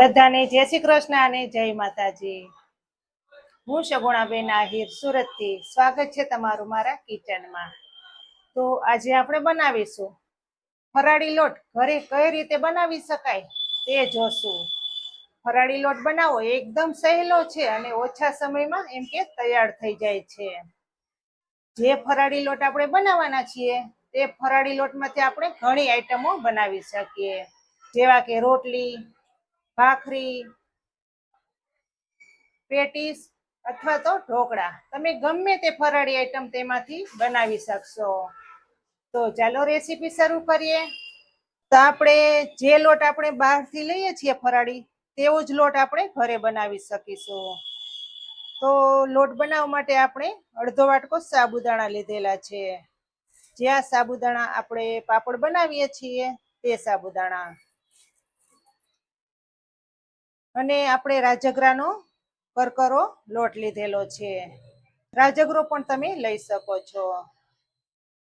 બધાને જય શ્રી કૃષ્ણ અને જય માતાજી। હું સગુણાબેન આહિર સુરતથી સ્વાગત છે તમારું મારા કિચનમાં। તો આજે આપણે બનાવીશું ફરાળી લોટ ઘરે કઈ રીતે બનાવી શકાય તે જોશું। ફરાળી લોટ બનાવો એકદમ સહેલો છે અને ઓછા સમયમાં એમ કે તૈયાર થઈ જાય છે। જે ફરાળી લોટ આપણે બનાવવાના છીએ તે ફરાળી લોટમાંથી આપણે ઘણી આઈટમો બનાવી શકીએ, જેવા કે રોટલી, ભાખરી, પેટીસ અથવા તો ઢોકળા। તમે ગમે તે ફરાળી આઈટમ તેમાંથી બનાવી શકશો। તો ચાલો રેસીપી શરૂ કરીએ। તો આપણે જે લોટ આપણે બહારથી લઈએ છીએ ફરાળી, તેવો જ લોટ આપણે ઘરે બનાવી શકીશું। તો લોટ બનાવવા માટે આપણે અડધો વાટકો સાબુદાણા લીધેલા છે, જ્યાં સાબુદાણા આપણે પાપડ બનાવીએ છીએ તે સાબુદાણા। અને આપણે રાજગરાનો કરકરો લોટ લીધેલો છે, રાજગરો પણ તમે લઈ શકો છો,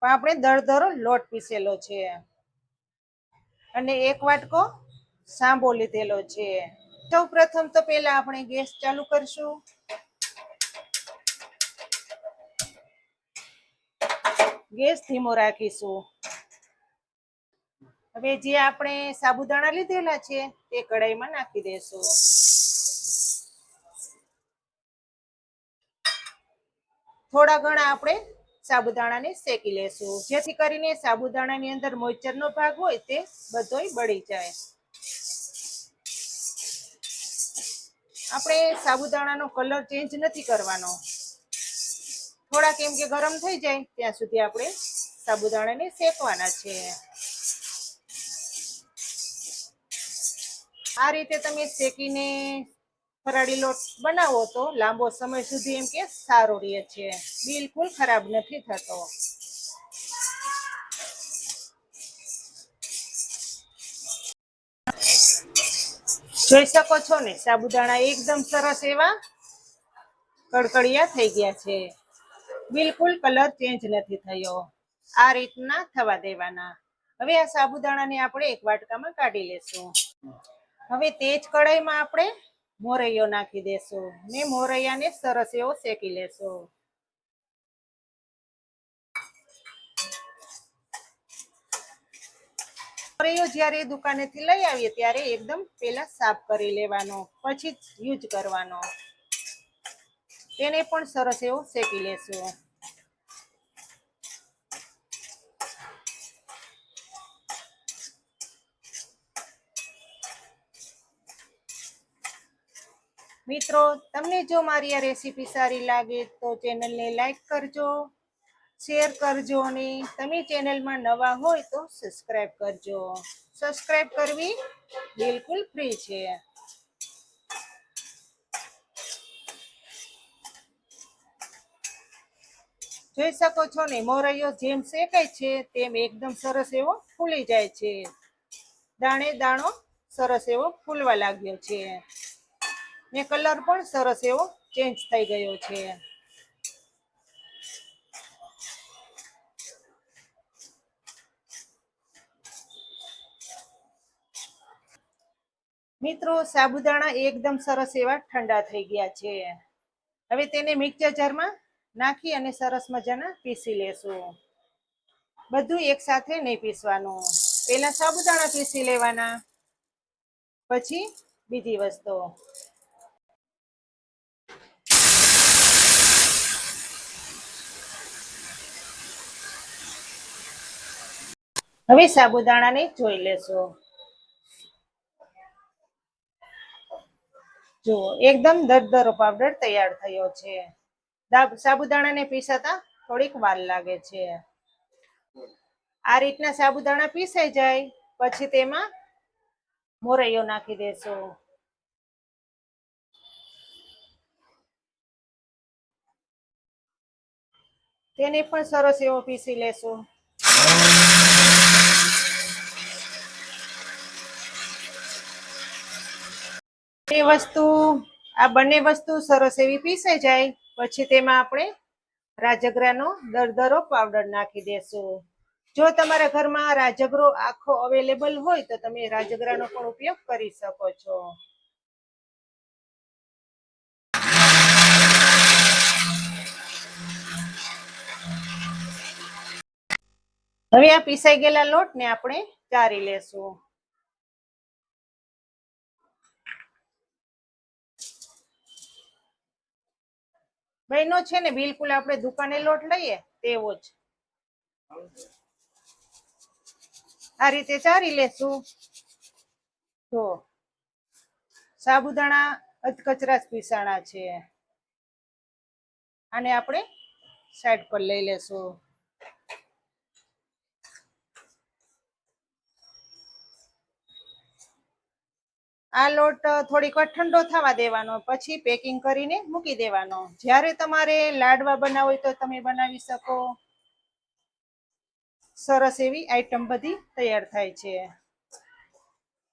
પણ આપણે દળદરો લોટ પીસેલો છે। અને એક વાટકો સાંબો લીધેલો છે। સૌ પ્રથમ તો પેલા આપણે ગેસ ચાલુ કરશું। ગેસ ધીમો રાખીશું। હવે જે આપણે સાબુદાણા લીધેલા છે તે કઢાઈમાં નાખી દેશું। થોડા ઘણા આપણે સાબુદાણાને શેકી લેશું, જેથી કરીને સાબુદાણાની અંદર મોઈચરનો ભાગ હોય તે બધોય બળી જાય। આપણે સાબુદાણાનો કલર ચેન્જ નથી કરવાનો, થોડાક એમ કે ગરમ થઈ જાય ત્યાં સુધી આપણે સાબુદાણાને શેકવાના છે। આ રીતે તમે શેકીને ફરાળી લોટ બનાવો તો લાંબો સમય સુધી એમ કે સારો રહે છે, બિલકુલ ખરાબ નથી થતો। જોઈ શકો છો ને, સાબુદાણા એકદમ સરસ એવા કડકડિયા થઈ ગયા છે, બિલકુલ કલર ચેન્જ નથી થયો। આ રીતના થવા દેવાના। હવે આ સાબુદાણાને આપણે એક વાટકામાં કાઢી લેશું। હવે તે જ કઢાઈમાં આપણે મોરૈયો નાખી દેશું ને મોરૈયાને સરસ એવો શેકી લેશું। મોરૈયો જ્યારે દુકાનેથી લઈ આવીએ ત્યારે એકદમ પેલા સાફ કરી લેવાનો, પછી જ યુઝ કરવાનો। તેને પણ સરસ એવો શેકી લેશું। મિત્રો, તમને જો મારી આ રેસીપી સારી લાગે તો ચેનલને લાઈક કરજો, શેર કરજો અને તમે ચેનલમાં નવા હોય તો સબસ્ક્રાઈબ કરજો। સબસ્ક્રાઈબ કરવી બિલકુલ ફ્રી છે। જોઈ શકો છો ને, મોરૈયો જેમ શેકાય છે તેમ એકદમ સરસ એવો ફૂલી જાય છે, દાણે દાણો સરસ એવો ફૂલવા લાગ્યો છે ને કલર પણ સરસ એવો ચેન્જ થઈ ગયો છે। મિત્રો, સાબુદાણા એકદમ સરસ એવા ઠંડા થઈ ગયા છે। હવે તેને મિક્સર જારમાં નાખી અને સરસ મજાના પીસી લેશું। બધું એક સાથે નહીં પીસવાનું, પહેલા સાબુદાણા પીસી લેવાના, પછી બીજી વસ્તુ। હવે સાબુદાણાને જોઈ લેશું। જુઓ, એકદમ દરદરો પાવડર તૈયાર થયો છે। સાબુદાણાને પીસાતા થોડીક વાર લાગે છે। આ રીતના સાબુદાણા પીસાઈ જાય પછી તેમાં મોરૈયો નાખી દેશું। તેને પણ સરસ એવો પીસી લેશું। આ બંને વસ્તુ સરસ એવી પીસાઈ જાય પછી તેમાં આપણે રાજગરાનો દરદરો પાવડર નાખી દેશું। જો તમારા ઘરમાં રાજગરો આખો અવેલેબલ હોય તો તમે રાજગરાનો પણ ઉપયોગ કરી શકો છો। હવે આ પીસાઈ ગયેલા લોટને આપણે ચારી લેશું. બહેનો છે ને બિલકુલ આપણે દુકાને લોટ લઈએ તેવો જ આ રીતે ચારી લેશું. તો સાબુદાણા અધકચરા જ પીસાણા છે. આને આપણે સાઈડ પર લઈ લેશું. આ લોટ થોડીક વાર ઠંડો થવા દેવાનો, પછી પેકિંગ કરીને મૂકી દેવાનો. જ્યારે તમારે લાડવા બનાવવા હોય તો તમે બનાવી શકો. સરસ એવી આઈટમ બધી તૈયાર થાય છે.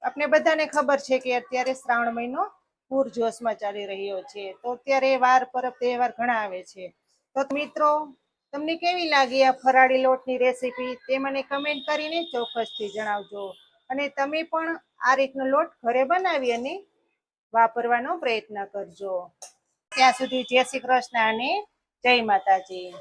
આપણે બધાને ખબર છે કે અત્યારે શ્રાવણ મહિનો પૂરજોશમાં ચાલી રહ્યો છે, તો અત્યારે વાર પરબ તહેવાર ઘણા આવે છે. તો મિત્રો, તમને કેવી લાગી આ ફરાળી લોટની રેસીપી તે મને કમેન્ટ કરીને ચોક્કસથી જણાવજો. અને તમે પણ આ રીતનો લોટ ઘરે બનાવી અને વાપરવાનો પ્રયત્ન કરજો. ત્યાં સુધી જય શ્રી કૃષ્ણ અને જય માતાજી.